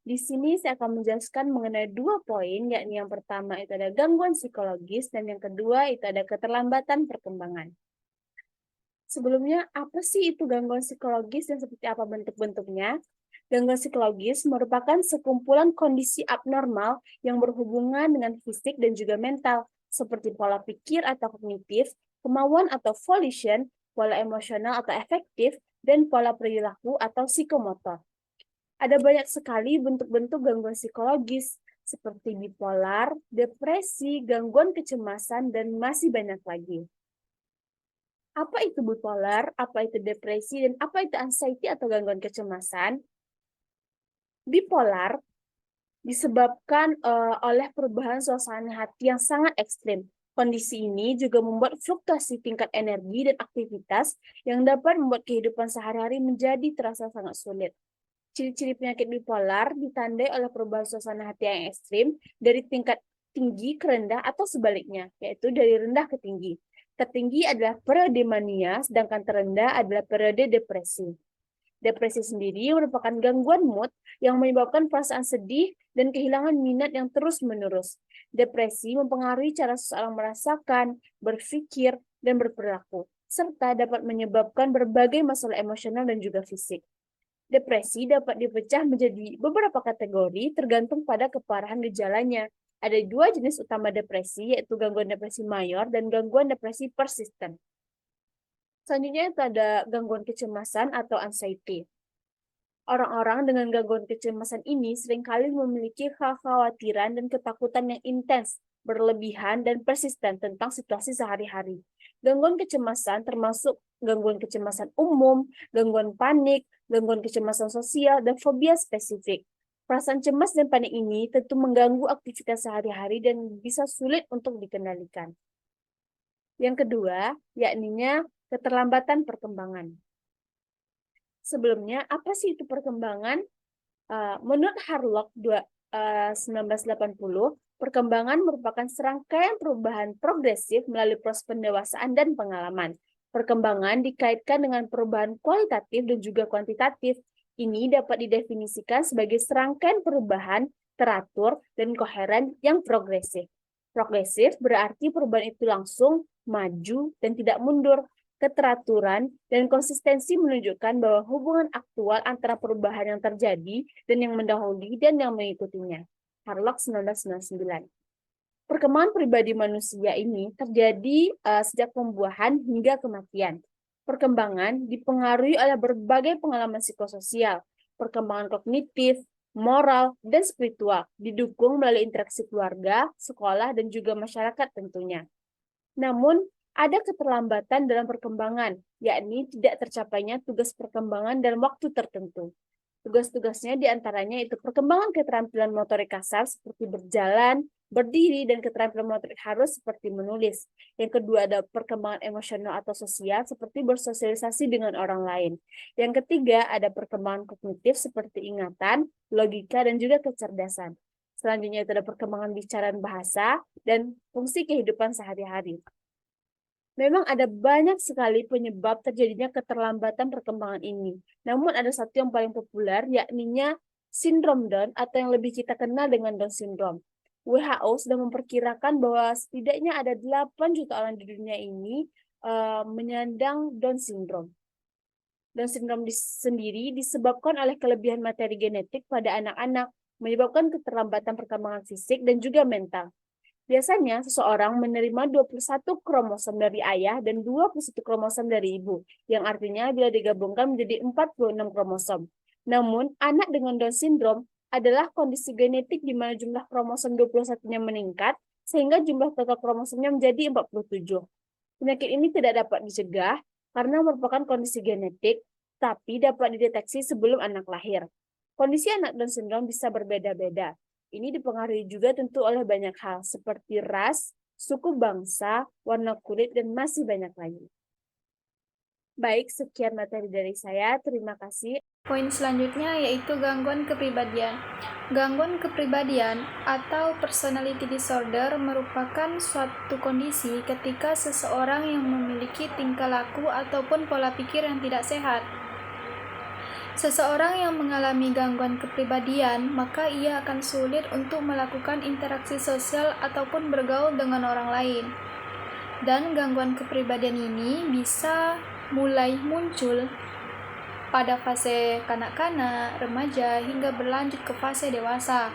Di sini saya akan menjelaskan mengenai 2 poin, yakni yang pertama itu ada gangguan psikologis dan yang kedua itu ada keterlambatan perkembangan. Sebelumnya, apa sih itu gangguan psikologis dan seperti apa bentuk-bentuknya? Gangguan psikologis merupakan sekumpulan kondisi abnormal yang berhubungan dengan fisik dan juga mental, seperti pola pikir atau kognitif, kemauan atau volition, pola emosional atau efektif, dan pola perilaku atau psikomotor. Ada banyak sekali bentuk-bentuk gangguan psikologis, seperti bipolar, depresi, gangguan kecemasan, dan masih banyak lagi. Apa itu bipolar, apa itu depresi, dan apa itu anxiety atau gangguan kecemasan? Bipolar disebabkan oleh perubahan suasana hati yang sangat ekstrim. Kondisi ini juga membuat fluktuasi tingkat energi dan aktivitas yang dapat membuat kehidupan sehari-hari menjadi terasa sangat sulit. Ciri-ciri penyakit bipolar ditandai oleh perubahan suasana hati yang ekstrim dari tingkat tinggi ke rendah atau sebaliknya, yaitu dari rendah ke tinggi. Tertinggi adalah periode mania, sedangkan terendah adalah periode depresi. Depresi sendiri merupakan gangguan mood yang menyebabkan perasaan sedih dan kehilangan minat yang terus-menerus. Depresi mempengaruhi cara seseorang merasakan, berpikir, dan berperilaku, serta dapat menyebabkan berbagai masalah emosional dan juga fisik. Depresi dapat dipecah menjadi beberapa kategori tergantung pada keparahan gejalanya. Ada 2 jenis utama depresi, yaitu gangguan depresi mayor dan gangguan depresi persisten. Selanjutnya itu ada gangguan kecemasan atau anxiety. Orang-orang dengan gangguan kecemasan ini seringkali memiliki kekhawatiran dan ketakutan yang intens, berlebihan, dan persisten tentang situasi sehari-hari. Gangguan kecemasan termasuk gangguan kecemasan umum, gangguan panik, gangguan kecemasan sosial, dan fobia spesifik. Perasaan cemas dan panik ini tentu mengganggu aktivitas sehari-hari dan bisa sulit untuk dikendalikan. Yang kedua, yakninya keterlambatan perkembangan. Sebelumnya, apa sih itu perkembangan? Menurut Harlock 1980, perkembangan merupakan serangkaian perubahan progresif melalui proses pendewasaan dan pengalaman. Perkembangan dikaitkan dengan perubahan kualitatif dan juga kuantitatif. Ini dapat didefinisikan sebagai serangkaian perubahan teratur dan koheren yang progresif. Progresif berarti perubahan itu langsung, maju, dan tidak mundur. Keteraturan dan konsistensi menunjukkan bahwa hubungan aktual antara perubahan yang terjadi dan yang mendahului dan yang mengikutinya. Harlock 1999. Perkembangan pribadi manusia ini terjadi sejak pembuahan hingga kematian. Perkembangan dipengaruhi oleh berbagai pengalaman psikososial, perkembangan kognitif, moral, dan spiritual, didukung melalui interaksi keluarga, sekolah, dan juga masyarakat tentunya. Namun, ada keterlambatan dalam perkembangan, yakni tidak tercapainya tugas perkembangan dalam waktu tertentu. Tugas-tugasnya diantaranya itu perkembangan keterampilan motorik kasar seperti berjalan, berdiri, dan keterampilan motorik halus seperti menulis. Yang kedua ada perkembangan emosional atau sosial seperti bersosialisasi dengan orang lain. Yang ketiga ada perkembangan kognitif seperti ingatan, logika, dan juga kecerdasan. Selanjutnya itu ada perkembangan bicara dan bahasa dan fungsi kehidupan sehari-hari. Memang ada banyak sekali penyebab terjadinya keterlambatan perkembangan ini. Namun ada satu yang paling populer, yakninya sindrom Down atau yang lebih kita kenal dengan Down syndrome. WHO sudah memperkirakan bahwa setidaknya ada 8 juta orang di dunia ini menyandang Down syndrome. Down syndrome sendiri disebabkan oleh kelebihan materi genetik pada anak-anak, menyebabkan keterlambatan perkembangan fisik dan juga mental. Biasanya, seseorang menerima 21 kromosom dari ayah dan 21 kromosom dari ibu, yang artinya bila digabungkan menjadi 46 kromosom. Namun, anak dengan Down syndrome adalah kondisi genetik di mana jumlah kromosom 21-nya meningkat, sehingga jumlah total kromosomnya menjadi 47. Penyakit ini tidak dapat dicegah karena merupakan kondisi genetik, tapi dapat dideteksi sebelum anak lahir. Kondisi anak Down syndrome bisa berbeda-beda. Ini dipengaruhi juga tentu oleh banyak hal, seperti ras, suku bangsa, warna kulit, dan masih banyak lagi. Baik, sekian materi dari saya. Terima kasih. Poin selanjutnya yaitu gangguan kepribadian. Gangguan kepribadian atau personality disorder merupakan suatu kondisi ketika seseorang yang memiliki tingkah laku ataupun pola pikir yang tidak sehat. Seseorang yang mengalami gangguan kepribadian, maka ia akan sulit untuk melakukan interaksi sosial ataupun bergaul dengan orang lain. Dan gangguan kepribadian ini bisa mulai muncul pada fase kanak-kanak, remaja, hingga berlanjut ke fase dewasa.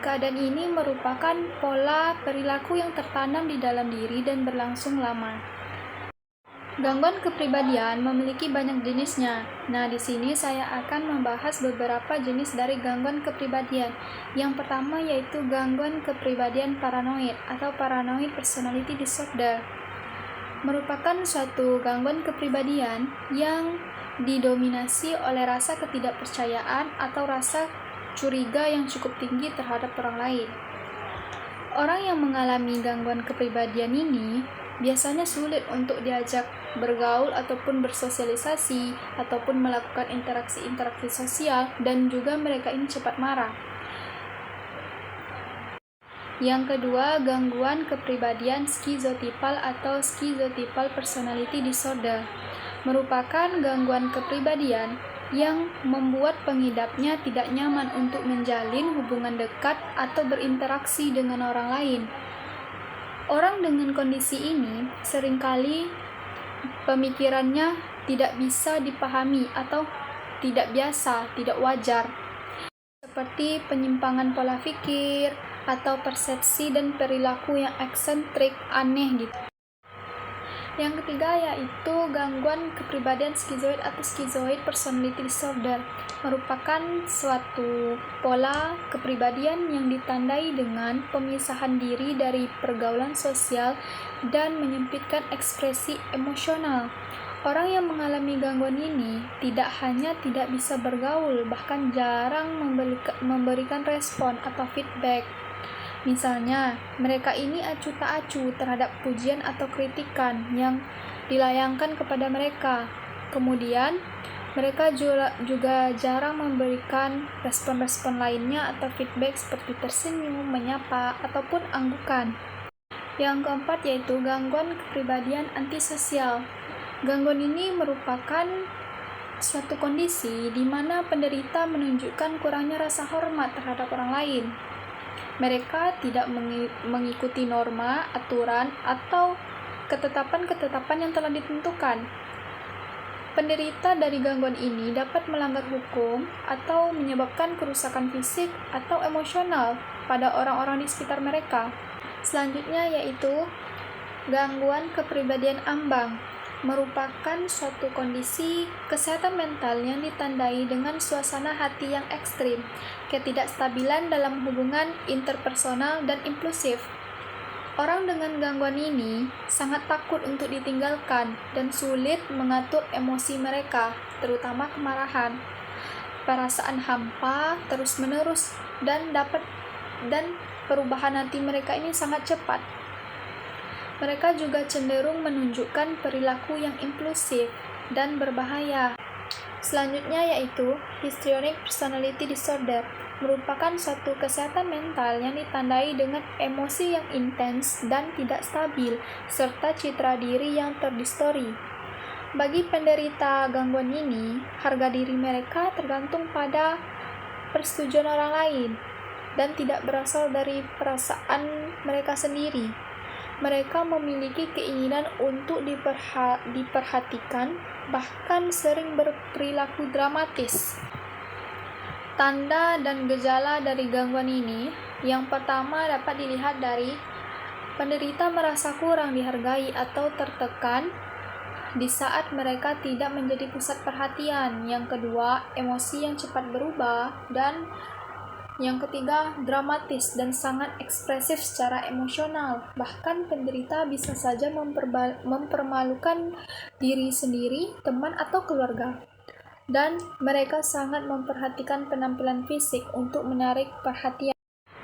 Keadaan ini merupakan pola perilaku yang tertanam di dalam diri dan berlangsung lama. Gangguan kepribadian memiliki banyak jenisnya. Nah, di sini saya akan membahas beberapa jenis dari gangguan kepribadian. Yang pertama yaitu gangguan kepribadian paranoid atau paranoid personality disorder. Merupakan suatu gangguan kepribadian yang didominasi oleh rasa ketidakpercayaan atau rasa curiga yang cukup tinggi terhadap orang lain. Orang yang mengalami gangguan kepribadian ini biasanya sulit untuk diajak bergaul ataupun bersosialisasi ataupun melakukan interaksi-interaksi sosial, dan juga mereka ini cepat marah. Yang kedua, gangguan kepribadian skizotipal atau schizotypal personality disorder merupakan gangguan kepribadian yang membuat pengidapnya tidak nyaman untuk menjalin hubungan dekat atau berinteraksi dengan orang lain. Orang dengan kondisi ini seringkali pemikirannya tidak bisa dipahami atau tidak biasa, tidak wajar, seperti penyimpangan pola pikir atau persepsi dan perilaku yang eksentrik, aneh gitu. Yang ketiga yaitu gangguan kepribadian skizoid atau schizoid personality disorder, merupakan suatu pola kepribadian yang ditandai dengan pemisahan diri dari pergaulan sosial dan menyempitkan ekspresi emosional. Orang yang mengalami gangguan ini tidak hanya tidak bisa bergaul, bahkan jarang memberikan respon atau feedback. Misalnya, mereka ini acuh tak acuh terhadap pujian atau kritikan yang dilayangkan kepada mereka. Kemudian, mereka juga jarang memberikan respon-respon lainnya atau feedback seperti tersenyum, menyapa, ataupun anggukan. Yang keempat yaitu gangguan kepribadian antisosial. Gangguan ini merupakan suatu kondisi di mana penderita menunjukkan kurangnya rasa hormat terhadap orang lain. Mereka tidak mengikuti norma, aturan, atau ketetapan-ketetapan yang telah ditentukan. Penderita dari gangguan ini dapat melanggar hukum atau menyebabkan kerusakan fisik atau emosional pada orang-orang di sekitar mereka. Selanjutnya yaitu gangguan kepribadian ambang, merupakan suatu kondisi kesehatan mental yang ditandai dengan suasana hati yang ekstrim, ketidakstabilan dalam hubungan interpersonal, dan impulsif. Orang dengan gangguan ini sangat takut untuk ditinggalkan dan sulit mengatur emosi mereka, terutama kemarahan, perasaan hampa terus-menerus, dan perubahan hati mereka ini sangat cepat. Mereka juga cenderung menunjukkan perilaku yang impulsif dan berbahaya. Selanjutnya yaitu histrionic personality disorder, merupakan suatu kesehatan mental yang ditandai dengan emosi yang intens dan tidak stabil, serta citra diri yang terdistori. Bagi penderita gangguan ini, harga diri mereka tergantung pada persetujuan orang lain dan tidak berasal dari perasaan mereka sendiri. Mereka memiliki keinginan untuk diperhatikan, bahkan sering berperilaku dramatis. Tanda dan gejala dari gangguan ini, yang pertama dapat dilihat dari penderita merasa kurang dihargai atau tertekan di saat mereka tidak menjadi pusat perhatian. Yang kedua, emosi yang cepat berubah, dan yang ketiga, dramatis dan sangat ekspresif secara emosional. Bahkan penderita bisa saja mempermalukan diri sendiri, teman, atau keluarga. Dan mereka sangat memperhatikan penampilan fisik untuk menarik perhatian.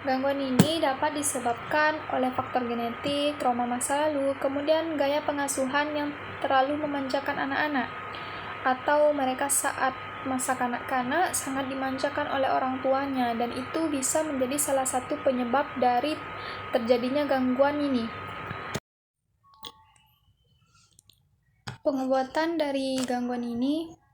Gangguan ini dapat disebabkan oleh faktor genetik, trauma masa lalu, kemudian gaya pengasuhan yang terlalu memanjakan anak-anak, atau mereka saat masa kanak-kanak sangat dimanjakan oleh orang tuanya, dan itu bisa menjadi salah satu penyebab dari terjadinya gangguan ini. Pengobatan dari gangguan ini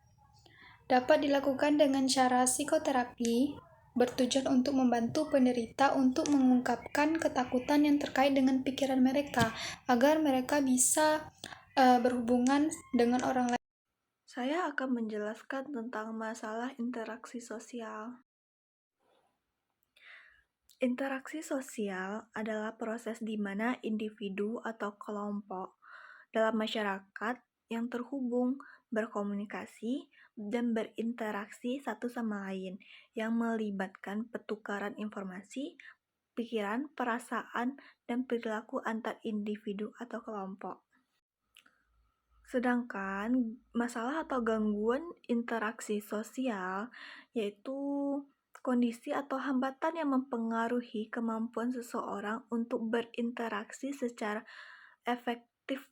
dapat dilakukan dengan cara psikoterapi, bertujuan untuk membantu penderita untuk mengungkapkan ketakutan yang terkait dengan pikiran mereka, agar mereka bisa berhubungan dengan orang lain. Saya akan menjelaskan tentang masalah interaksi sosial. Interaksi sosial adalah proses di mana individu atau kelompok dalam masyarakat yang terhubung, berkomunikasi, dan berinteraksi satu sama lain, yang melibatkan pertukaran informasi, pikiran, perasaan, dan perilaku antar individu atau kelompok. Sedangkan masalah atau gangguan interaksi sosial yaitu kondisi atau hambatan yang mempengaruhi kemampuan seseorang untuk berinteraksi secara efektif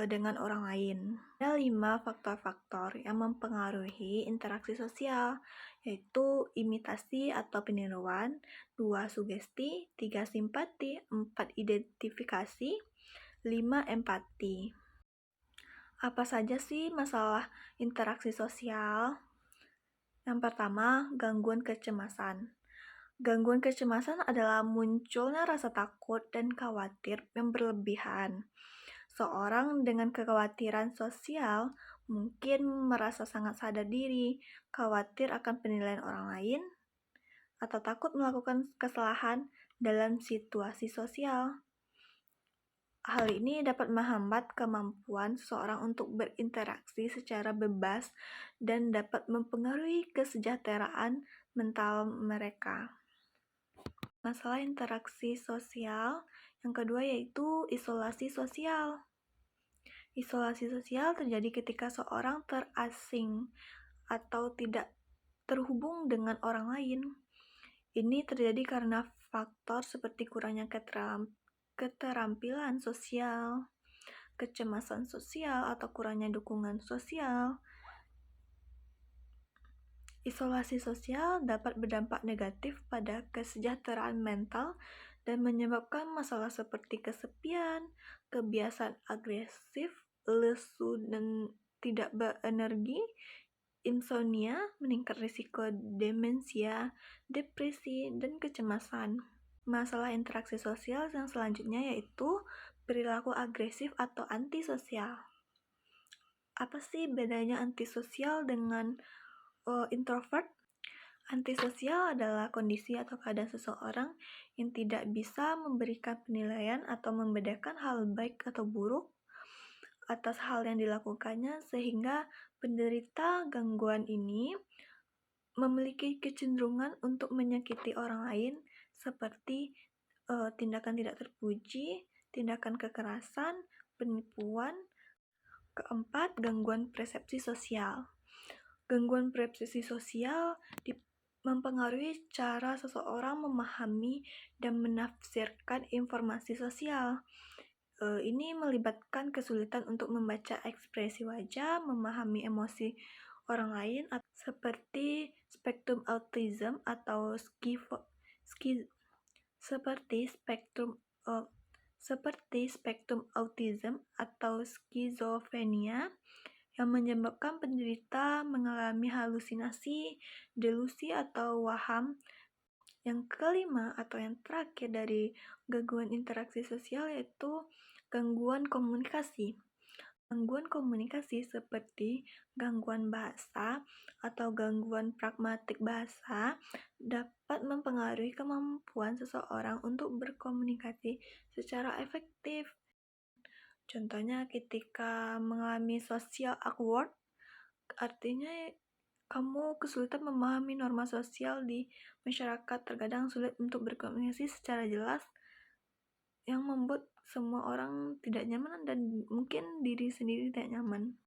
dengan orang lain. Ada 5 faktor-faktor yang mempengaruhi interaksi sosial, yaitu imitasi atau peniruan, 2 sugesti, 3 simpati, 4 identifikasi, 5 empati. Apa saja sih masalah interaksi sosial? Yang pertama, gangguan kecemasan. Gangguan kecemasan adalah munculnya rasa takut dan khawatir yang berlebihan. Seorang dengan kekhawatiran sosial mungkin merasa sangat sadar diri, khawatir akan penilaian orang lain, atau takut melakukan kesalahan dalam situasi sosial. Hal ini dapat menghambat kemampuan seseorang untuk berinteraksi secara bebas dan dapat mempengaruhi kesejahteraan mental mereka. Masalah interaksi sosial yang kedua yaitu isolasi sosial. Isolasi sosial terjadi ketika seorang terasing atau tidak terhubung dengan orang lain. Ini terjadi karena faktor seperti kurangnya keterampilan sosial, kecemasan sosial, atau kurangnya dukungan sosial. Isolasi sosial dapat berdampak negatif pada kesejahteraan mental dan menyebabkan masalah seperti kesepian, kebiasaan agresif, lesu dan tidak berenergi, insomnia, meningkat risiko demensia, depresi, dan kecemasan. Masalah interaksi sosial yang selanjutnya yaitu perilaku agresif atau antisosial. Apa sih bedanya antisosial dengan introvert? Antisosial adalah kondisi atau keadaan seseorang yang tidak bisa memberikan penilaian atau membedakan hal baik atau buruk atas hal yang dilakukannya, sehingga penderita gangguan ini memiliki kecenderungan untuk menyakiti orang lain seperti tindakan tidak terpuji, tindakan kekerasan, penipuan. Keempat, gangguan persepsi sosial. Gangguan persepsi sosial mempengaruhi cara seseorang memahami dan menafsirkan informasi sosial. Ini melibatkan kesulitan untuk membaca ekspresi wajah, memahami emosi orang lain, seperti spektrum autism atau skizofrenia yang menyebabkan penderita mengalami halusinasi, delusi, atau waham. Yang kelima atau yang terakhir dari gangguan interaksi sosial yaitu gangguan komunikasi. Gangguan komunikasi seperti gangguan bahasa atau gangguan pragmatik bahasa dapat mempengaruhi kemampuan seseorang untuk berkomunikasi secara efektif. Contohnya ketika mengalami social awkward, artinya kamu kesulitan memahami norma sosial di masyarakat, terkadang sulit untuk berkomunikasi secara jelas yang membuat semua orang tidak nyaman dan mungkin diri sendiri tidak nyaman.